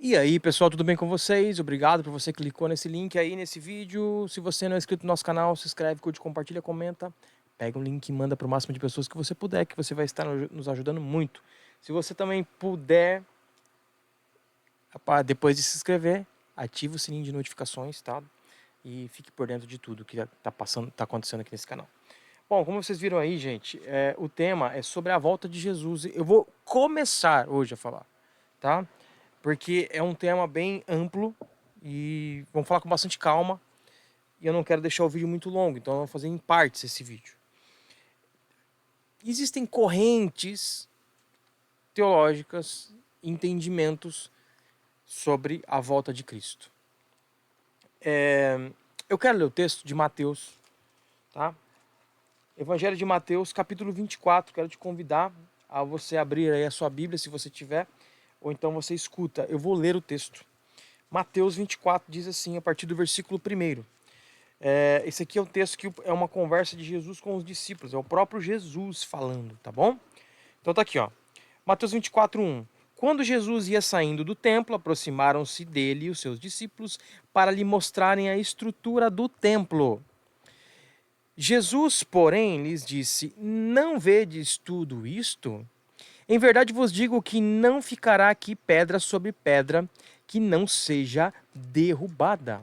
E aí, pessoal, tudo bem com vocês? Obrigado por você que clicou nesse link aí, nesse vídeo. Se você não é inscrito no nosso canal, se inscreve, curte, compartilha, comenta. Pega um link e manda para o máximo de pessoas que você puder, que você vai estar nos ajudando muito. Se você também puder, depois de se inscrever, ative o sininho de notificações, tá? E fique por dentro de tudo que tá acontecendo aqui nesse canal. Bom, como vocês viram aí, gente, o tema é sobre a volta de Jesus. Eu vou começar hoje a falar, tá? Porque é um tema bem amplo e vamos falar com bastante calma. E eu não quero deixar o vídeo muito longo, então eu vou fazer em partes esse vídeo. Existem correntes teológicas, entendimentos sobre a volta de Cristo. Eu quero ler o texto de Mateus, tá? Evangelho de Mateus, capítulo 24. Quero te convidar a você abrir aí a sua Bíblia, se você tiver, ou então você escuta. Eu vou ler o texto. Mateus 24 diz assim, a partir do versículo 1. Esse aqui é o texto que é uma conversa de Jesus com os discípulos. É o próprio Jesus falando, tá bom? Então tá aqui, ó. Mateus 24, 1. Quando Jesus ia saindo do templo, aproximaram-se dele os seus discípulos para lhe mostrarem a estrutura do templo. Jesus, porém, lhes disse: Não vedes tudo isto? Em verdade vos digo que não ficará aqui pedra sobre pedra que não seja derrubada.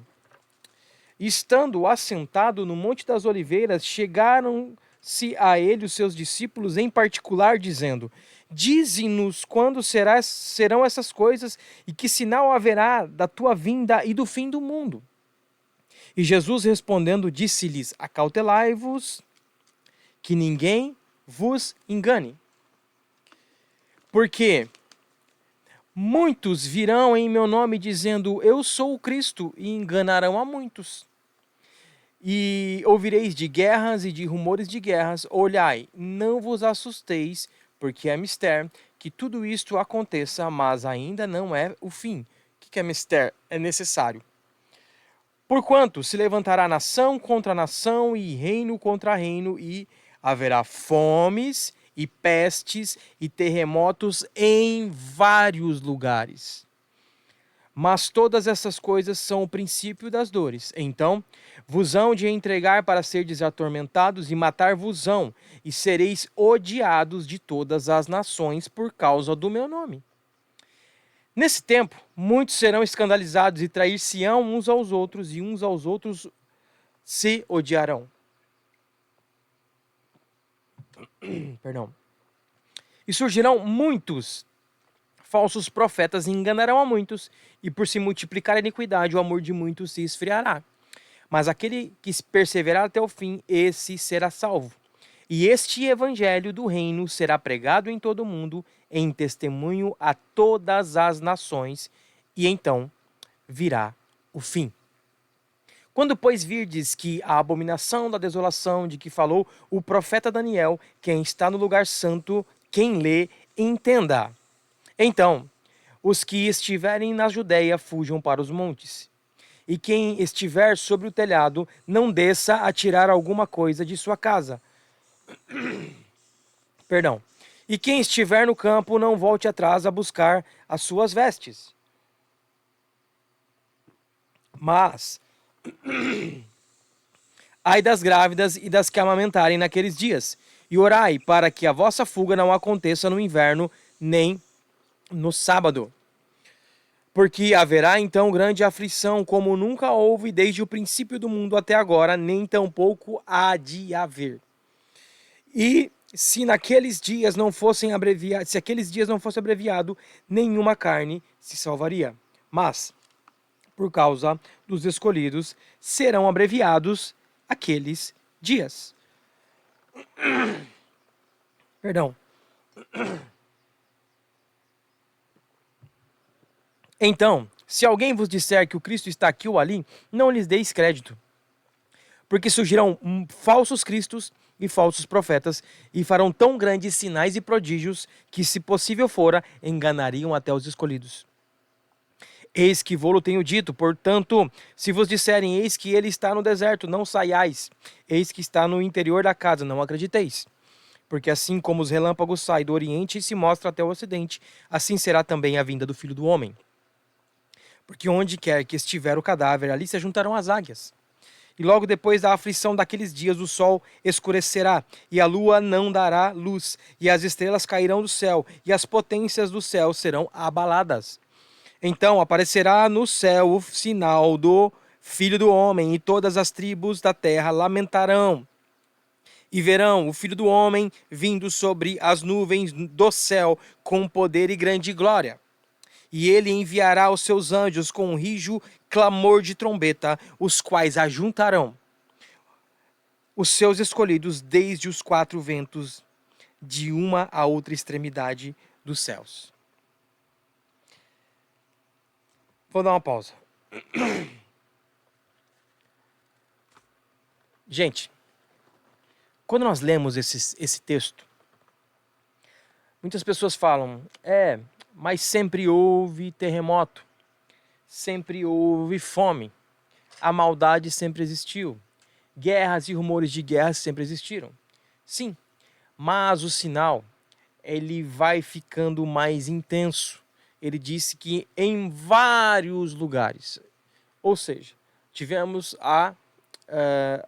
Estando assentado no Monte das Oliveiras, chegaram-se a ele os seus discípulos em particular, dizendo: Dize-nos quando serão essas coisas e que sinal haverá da tua vinda e do fim do mundo. E Jesus respondendo disse-lhes: Acautelai-vos, que ninguém vos engane. Porque muitos virão em meu nome dizendo: Eu sou o Cristo, e enganarão a muitos. E ouvireis de guerras e de rumores de guerras. Olhai, não vos assusteis, porque é mister que tudo isto aconteça, mas ainda não é o fim. O que é mister? É necessário. Porquanto se levantará nação contra nação e reino contra reino, e haverá fomes e pestes e terremotos em vários lugares. Mas todas essas coisas são o princípio das dores. Então vos hão de entregar para serdes atormentados e matar-vos-ão, e sereis odiados de todas as nações por causa do meu nome. Nesse tempo, muitos serão escandalizados e trair-se-ão uns aos outros, e uns aos outros se odiarão. Perdão. E surgirão muitos falsos profetas e enganarão a muitos, e por se multiplicar a iniquidade, o amor de muitos se esfriará. Mas aquele que perseverar até o fim, esse será salvo. E este evangelho do reino será pregado em todo o mundo, em testemunho a todas as nações, e então virá o fim. Quando, pois, virdes que a abominação da desolação de que falou o profeta Daniel, quem está no lugar santo, quem lê, entenda. Então, os que estiverem na Judéia fujam para os montes. E quem estiver sobre o telhado, não desça a tirar alguma coisa de sua casa. Perdão. E quem estiver no campo, não volte atrás a buscar as suas vestes. Mas ai das grávidas e das que amamentarem naqueles dias, e orai para que a vossa fuga não aconteça no inverno, nem no sábado. Porque haverá então grande aflição, como nunca houve desde o princípio do mundo até agora, nem tampouco há de haver. E se naqueles dias não fossem abreviados, se aqueles dias não fosse abreviado, nenhuma carne se salvaria. Mas, por causa dos escolhidos, serão abreviados aqueles dias. Perdão. Então, se alguém vos disser que o Cristo está aqui ou ali, não lhes deis crédito. Porque surgirão falsos cristos e falsos profetas, e farão tão grandes sinais e prodígios, que, se possível fora, enganariam até os escolhidos. Eis que vô-lo tenho dito, portanto, se vos disserem, eis que ele está no deserto, não saiais. Eis que está no interior da casa, não acrediteis. Porque assim como os relâmpagos saem do oriente e se mostram até o ocidente, assim será também a vinda do Filho do Homem. Porque onde quer que estiver o cadáver, ali se juntarão as águias. E logo depois da aflição daqueles dias, o sol escurecerá, e a lua não dará luz, e as estrelas cairão do céu, e as potências do céu serão abaladas. Então aparecerá no céu o sinal do Filho do Homem, e todas as tribos da terra lamentarão. E verão o Filho do Homem vindo sobre as nuvens do céu com poder e grande glória. E ele enviará os seus anjos com um rijo clamor de trombeta, os quais ajuntarão os seus escolhidos desde os quatro ventos, de uma a outra extremidade dos céus. Vou dar uma pausa. Gente, quando nós lemos esse texto, muitas pessoas falam, mas sempre houve terremoto, sempre houve fome, a maldade sempre existiu, guerras e rumores de guerra sempre existiram. Sim, mas o sinal, ele vai ficando mais intenso. Ele disse que em vários lugares, ou seja, tivemos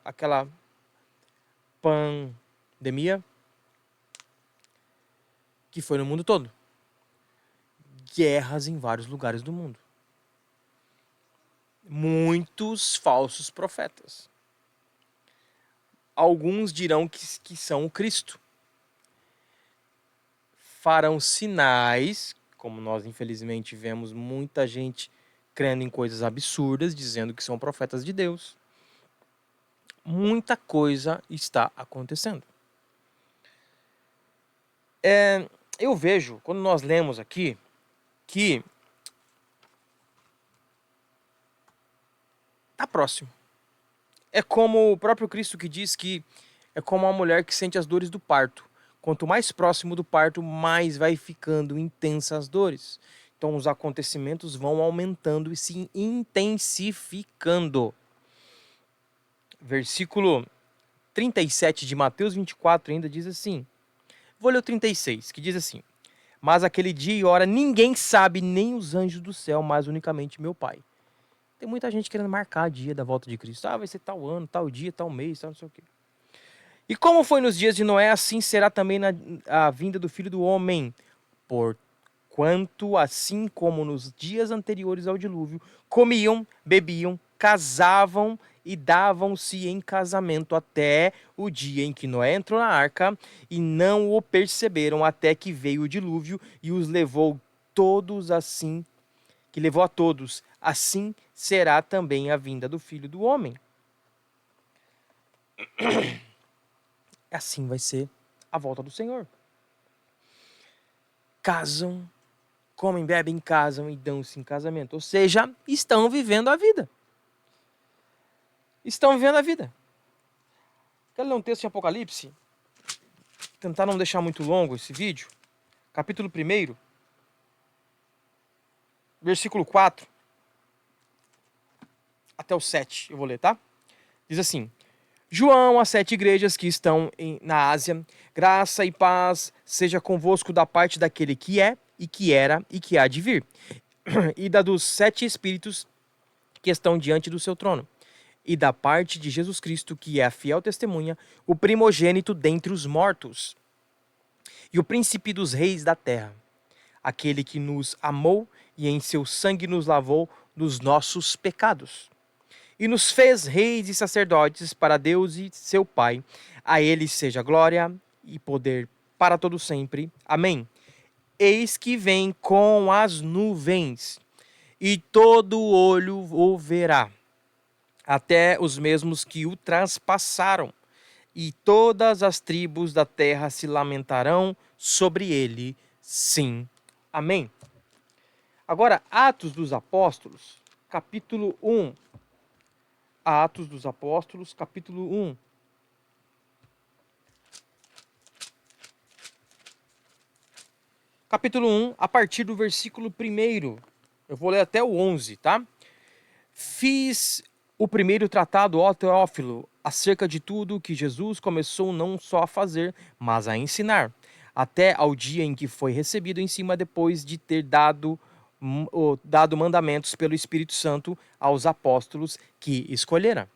aquela pandemia que foi no mundo todo. Guerras em vários lugares do mundo. Muitos falsos profetas. Alguns dirão que são o Cristo. Farão sinais, como nós infelizmente vemos muita gente crendo em coisas absurdas, dizendo que são profetas de Deus. Muita coisa está acontecendo. Eu vejo, quando nós lemos aqui, que está próximo. É como o próprio Cristo que diz que é como uma mulher que sente as dores do parto. Quanto mais próximo do parto, mais vai ficando intensas as dores. Então os acontecimentos vão aumentando e se intensificando. Versículo 37 de Mateus 24 ainda diz assim. Vou ler o 36, que diz assim. Mas aquele dia e hora ninguém sabe, nem os anjos do céu, mas unicamente meu Pai. Tem muita gente querendo marcar o dia da volta de Cristo. Vai ser tal ano, tal dia, tal mês, tal não sei o quê. E como foi nos dias de Noé, assim será também a vinda do Filho do Homem. Porquanto, assim como nos dias anteriores ao dilúvio, comiam, bebiam, casavam e davam-se em casamento até o dia em que Noé entrou na arca, e não o perceberam até que veio o dilúvio e os levou todos assim, que levou a todos. Assim será também a vinda do Filho do Homem. Assim vai ser a volta do Senhor. Casam, comem, bebem, casam e dão-se em casamento. Ou seja, estão vivendo a vida. Estão vivendo a vida. Quero ler um texto de Apocalipse. Tentar não deixar muito longo esse vídeo. Capítulo 1. Versículo 4. Até o 7. Eu vou ler, tá? Diz assim. João, às 7 igrejas que estão na Ásia, graça e paz seja convosco da parte daquele que é, e que era, e que há de vir, e da dos 7 espíritos que estão diante do seu trono, e da parte de Jesus Cristo, que é a fiel testemunha, o primogênito dentre os mortos, e o príncipe dos reis da terra, aquele que nos amou e em seu sangue nos lavou dos nossos pecados. E nos fez reis e sacerdotes para Deus e seu Pai. A ele seja glória e poder para todo sempre. Amém. Eis que vem com as nuvens, e todo olho o verá, até os mesmos que o transpassaram, e todas as tribos da terra se lamentarão sobre ele. Sim. Amém. Agora, Atos dos Apóstolos, capítulo 1. Atos dos Apóstolos, capítulo 1. Capítulo 1, a partir do versículo 1. Eu vou ler até o 11, tá? Fiz o primeiro tratado, ó Teófilo, acerca de tudo que Jesus começou não só a fazer, mas a ensinar, até ao dia em que foi recebido em cima depois de ter dado dado mandamentos pelo Espírito Santo aos apóstolos que escolhera,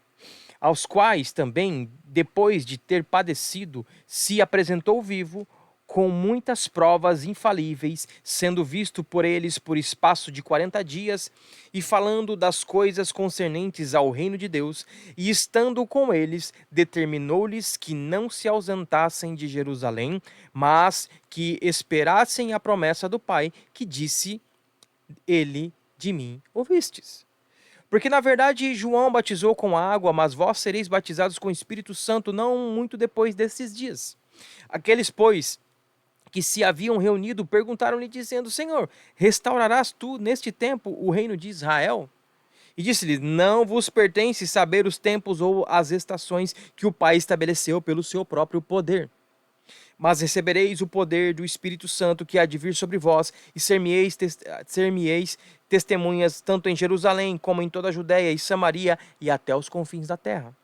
aos quais também, depois de ter padecido, se apresentou vivo, com muitas provas infalíveis, sendo visto por eles por espaço de 40 dias, e falando das coisas concernentes ao reino de Deus, e estando com eles, determinou-lhes que não se ausentassem de Jerusalém, mas que esperassem a promessa do Pai, que disse: ele de mim ouvistes. Porque na verdade João batizou com água, mas vós sereis batizados com o Espírito Santo não muito depois desses dias. Aqueles, pois, que se haviam reunido, perguntaram-lhe, dizendo: Senhor, restaurarás tu neste tempo o reino de Israel? E disse-lhe: Não vos pertence saber os tempos ou as estações que o Pai estabeleceu pelo seu próprio poder. Mas recebereis o poder do Espírito Santo que há de vir sobre vós, e ser-me-eis testemunhas tanto em Jerusalém como em toda a Judéia e Samaria e até os confins da terra.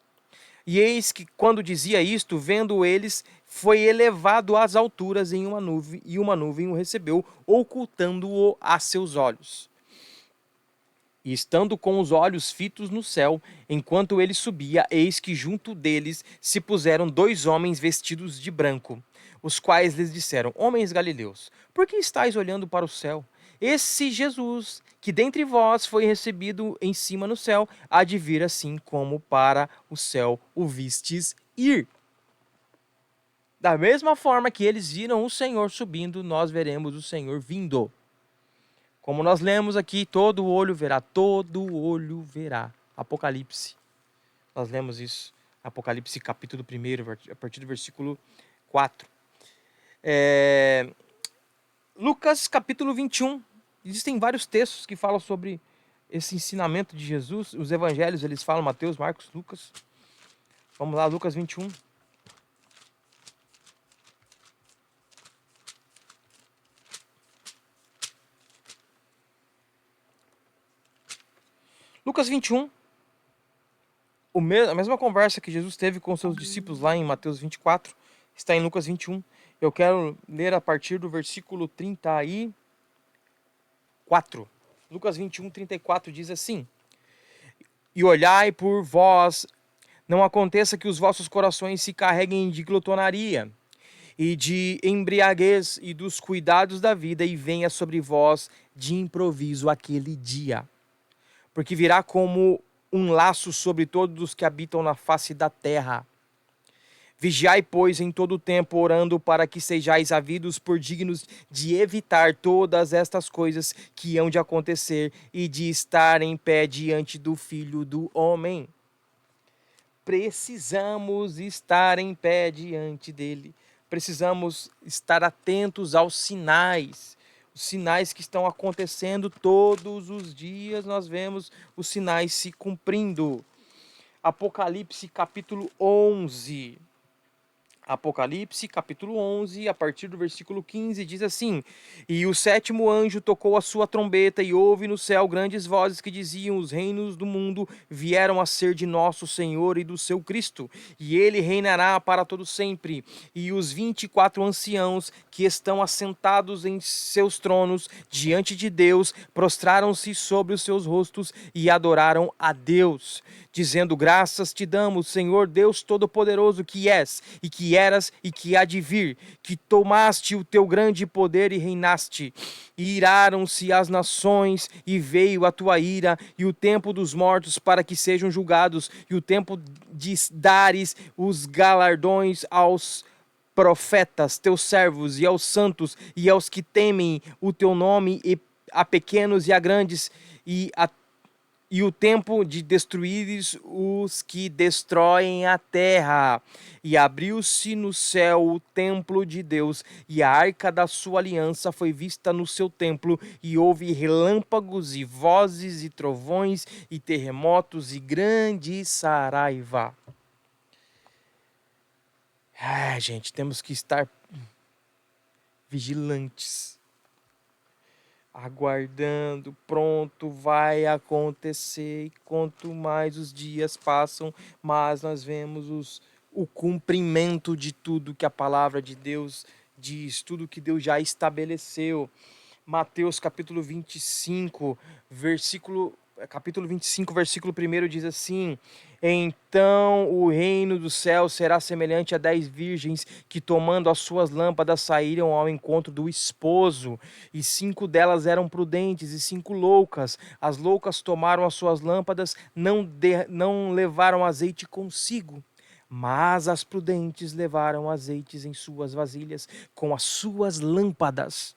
E eis que, quando dizia isto, vendo eles, foi elevado às alturas em uma nuvem, e uma nuvem o recebeu, ocultando-o a seus olhos. E estando com os olhos fitos no céu, enquanto ele subia, eis que junto deles se puseram 2 homens vestidos de branco, os quais lhes disseram: Homens galileus, por que estáis olhando para o céu? Esse Jesus, que dentre vós foi recebido em cima no céu, há de vir assim como para o céu o vistes ir. Da mesma forma que eles viram o Senhor subindo, nós veremos o Senhor vindo. Como nós lemos aqui, todo olho verá, todo olho verá. Apocalipse. Nós lemos isso. Apocalipse capítulo 1, a partir do versículo 4. Lucas capítulo 21. Existem vários textos que falam sobre esse ensinamento de Jesus. Os evangelhos, eles falam Mateus, Marcos, Lucas. Vamos lá, Lucas 21. Lucas 21, a mesma conversa que Jesus teve com seus discípulos lá em Mateus 24, está em Lucas 21. Eu quero ler a partir do versículo 34. Lucas 21, 34 diz assim: E olhai por vós, não aconteça que os vossos corações se carreguem de glutonaria e de embriaguez e dos cuidados da vida, e venha sobre vós de improviso aquele dia. Porque virá como um laço sobre todos os que habitam na face da terra. Vigiai, pois, em todo o tempo, orando para que sejais havidos por dignos de evitar todas estas coisas que hão de acontecer e de estar em pé diante do Filho do Homem. Precisamos estar em pé diante dele. Precisamos estar atentos aos sinais. Os sinais que estão acontecendo todos os dias, nós vemos os sinais se cumprindo. Apocalipse capítulo 11. Apocalipse, capítulo 11, a partir do versículo 15, diz assim: E o 7º anjo tocou a sua trombeta, e houve no céu grandes vozes que diziam: Os reinos do mundo vieram a ser de nosso Senhor e do seu Cristo, e ele reinará para todo sempre. E os 24 anciãos que estão assentados em seus tronos diante de Deus prostraram-se sobre os seus rostos e adoraram a Deus, dizendo: Graças te damos, Senhor Deus Todo-Poderoso, que és, e que eras, e que há de vir, que tomaste o teu grande poder e reinaste. E iraram-se as nações, e veio a tua ira, e o tempo dos mortos para que sejam julgados, e o tempo de dares os galardões aos profetas, teus servos, e aos santos, e aos que temem o teu nome, e a pequenos e a grandes, e o tempo de destruíres os que destroem a terra. E abriu-se no céu o templo de Deus, e a arca da sua aliança foi vista no seu templo, e houve relâmpagos e vozes e trovões e terremotos e grande saraiva. Gente, temos que estar vigilantes, aguardando, pronto, vai acontecer. E quanto mais os dias passam, mais nós vemos o cumprimento de tudo que a palavra de Deus diz, tudo que Deus já estabeleceu. Mateus capítulo 25, capítulo 25, versículo 1 diz assim: Então o reino do céu será semelhante a 10 virgens que, tomando as suas lâmpadas, saíram ao encontro do esposo. E 5 delas eram prudentes e 5 loucas. As loucas tomaram as suas lâmpadas, não levaram azeite consigo. Mas as prudentes levaram azeites em suas vasilhas com as suas lâmpadas.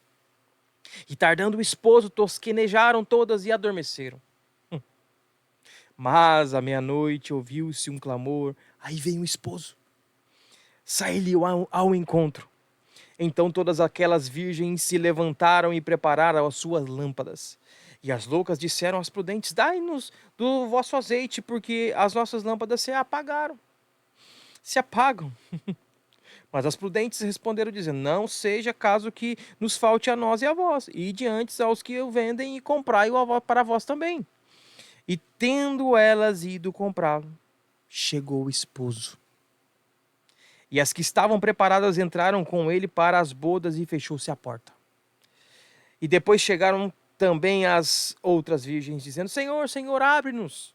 E tardando o esposo, tosquenejaram todas e adormeceram. Mas à meia-noite ouviu-se um clamor. Aí vem o esposo. Sai-lhe ao encontro. Então todas aquelas virgens se levantaram e prepararam as suas lâmpadas. E as loucas disseram às prudentes: Dai-nos do vosso azeite, porque as nossas lâmpadas se apagaram. Se apagam. Mas as prudentes responderam dizendo: Não seja caso que nos falte a nós e a vós, e diante aos que o vendem e comprai-o para vós também. E tendo elas ido comprá-lo, chegou o esposo. E as que estavam preparadas entraram com ele para as bodas e fechou-se a porta. E depois chegaram também as outras virgens, dizendo: Senhor, Senhor, abre-nos.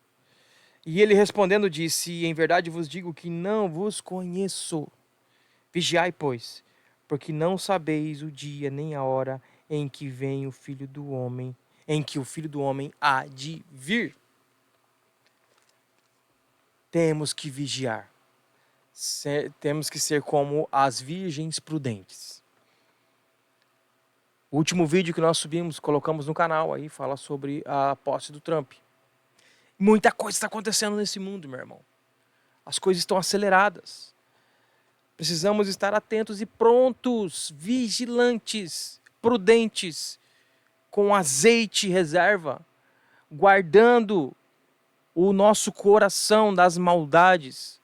E ele respondendo disse: Em verdade vos digo que não vos conheço. Vigiai, pois, porque não sabeis o dia nem a hora em que vem o Filho do Homem, em que o Filho do Homem há de vir. Temos que vigiar. Temos que ser como as virgens prudentes. O último vídeo que nós subimos, colocamos no canal aí, fala sobre a posse do Trump. Muita coisa está acontecendo nesse mundo, meu irmão. As coisas estão aceleradas. Precisamos estar atentos e prontos, vigilantes, prudentes, com azeite reserva, guardando o nosso coração das maldades,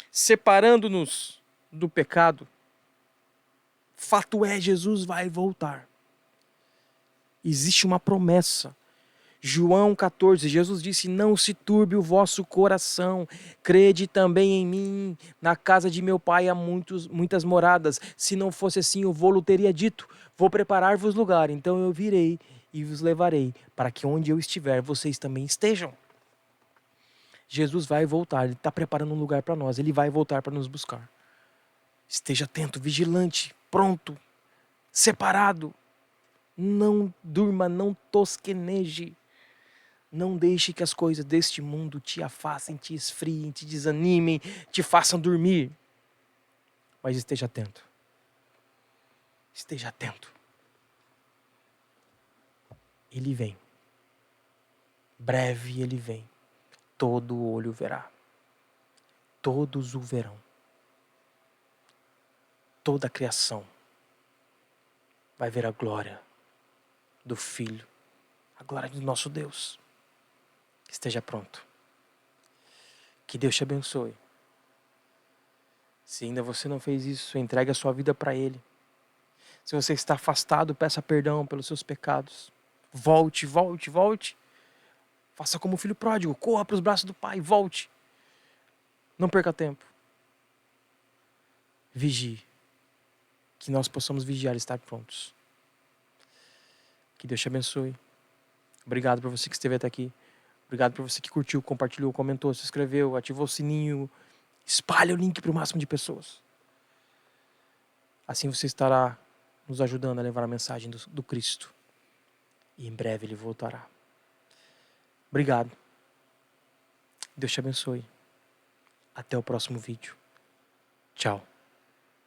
separando-nos do pecado. Fato é, Jesus vai voltar. Existe uma promessa. João 14, Jesus disse: Não se turbe o vosso coração, crede também em mim. Na casa de meu pai há muitas moradas. Se não fosse assim, eu vou-lo teria dito: Vou preparar-vos lugar, então eu virei e vos levarei, para que onde eu estiver, vocês também estejam. Jesus vai voltar, Ele está preparando um lugar para nós, Ele vai voltar para nos buscar. Esteja atento, vigilante, pronto, separado. Não durma, não tosqueneje. Não deixe que as coisas deste mundo te afastem, te esfriem, te desanimem, te façam dormir. Mas esteja atento. Esteja atento. Ele vem. Breve ele vem. Todo olho verá. Todos o verão. Toda a criação vai ver a glória do Filho, a glória do nosso Deus. Esteja pronto. Que Deus te abençoe. Se ainda você não fez isso, entregue a sua vida para Ele. Se você está afastado, peça perdão pelos seus pecados. Volte, volte, volte. Faça como o filho pródigo, corra para os braços do Pai, volte. Não perca tempo. Vigie. Que nós possamos vigiar e estar prontos. Que Deus te abençoe. Obrigado por você que esteve até aqui. Obrigado por você que curtiu, compartilhou, comentou, se inscreveu, ativou o sininho. Espalhe o link para o máximo de pessoas. Assim você estará nos ajudando a levar a mensagem do Cristo. E em breve Ele voltará. Obrigado. Deus te abençoe. Até o próximo vídeo. Tchau.